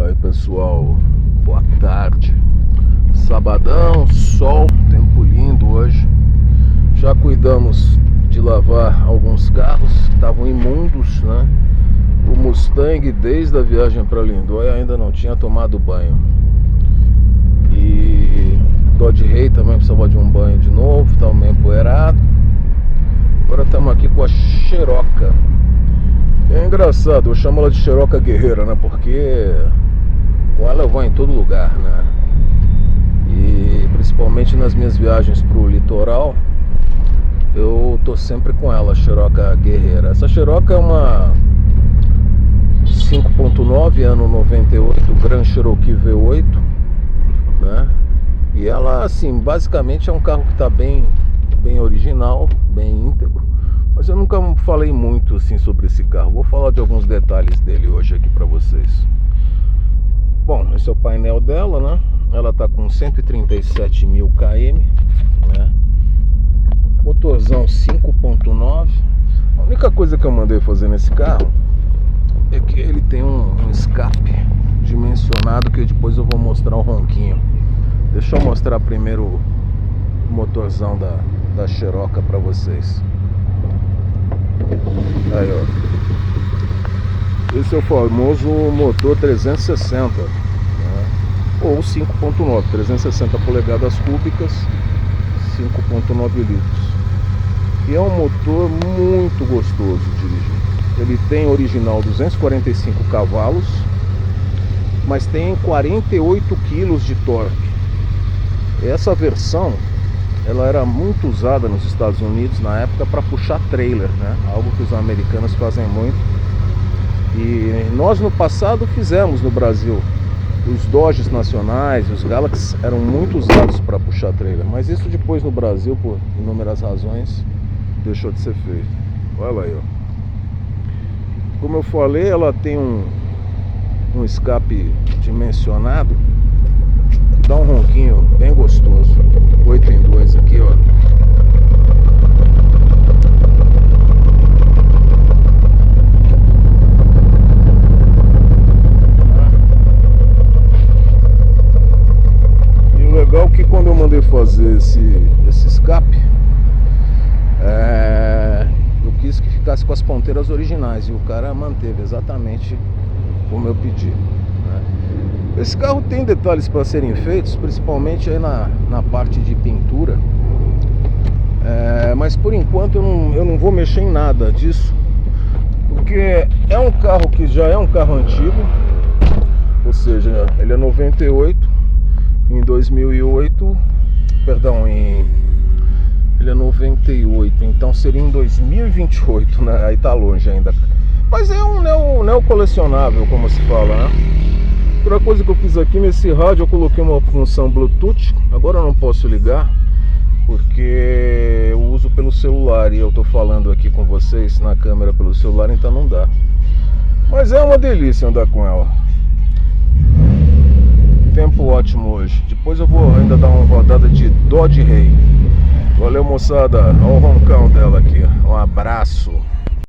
Aí pessoal, boa tarde. Sabadão, sol, tempo lindo hoje. Já cuidamos de lavar alguns carros que estavam imundos, né? O Mustang, desde a viagem para Lindóia, ainda não tinha tomado banho. E Dodge Ray também precisava de um banho de novo, tá meio empoeirado. Agora estamos aqui com a Cherokee. É engraçado, eu chamo ela de Cherokee guerreira, né? Porque com ela eu vou em todo lugar, né? E principalmente nas minhas viagens pro litoral, eu tô sempre com ela, a Cherokee guerreira. Essa Cherokee é uma 5.9, ano 98, Grand Cherokee V8, né? E ela, assim, basicamente é um carro que tá bem original, bem íntegro. Mas eu nunca falei muito assim sobre esse carro. Vou falar de alguns detalhes dele hoje aqui pra vocês. Bom, esse é o painel dela, né? Ela tá com 137 mil km, né? Motorzão 5.9. A única coisa que eu mandei fazer nesse carro é que ele tem um escape dimensionado, que depois eu vou mostrar o ronquinho. Deixa eu mostrar primeiro o motorzão da Cherokee pra vocês. Aí, ó. Esse é o famoso motor 360, né? Ou 5.9, 360 polegadas cúbicas, 5.9 litros. E é um motor muito gostoso de dirigir. Ele tem original 245 cavalos, mas tem 48 kg de torque. Essa versão, ela era muito usada nos Estados Unidos na época para puxar trailer, né? Algo que os americanos fazem muito. E nós no passado fizemos no Brasil. Os Dodges nacionais, os Galaxy eram muito usados para puxar trailer, mas isso depois no Brasil, por inúmeras razões, deixou de ser feito. Olha aí, ó. Como eu falei, ela tem um escape dimensionado, dá um ronquinho bem gostoso. 8 em 2 aqui, ó. E o legal é que quando eu mandei fazer esse escape, eu quis que ficasse com as ponteiras originais, e o cara manteve exatamente como eu pedi, né? Esse carro tem detalhes para serem feitos, principalmente aí na parte de pintura, mas por enquanto eu não vou mexer em nada disso, porque é um carro que já é um carro antigo, ou seja, ele é 98, em 2008, perdão, ele é 98, então seria em 2028, né? Aí tá longe ainda. Mas é um neo colecionável, como se fala, né? Outra coisa que eu fiz aqui nesse rádio, eu coloquei uma função Bluetooth. Agora eu não posso ligar, porque eu uso pelo celular e eu tô falando aqui com vocês na câmera pelo celular, então não dá. Mas é uma delícia andar com ela. Tempo ótimo hoje. Depois eu vou ainda dar uma rodada de Dodge Ray. Valeu, moçada. Olha o roncão dela aqui. Um abraço.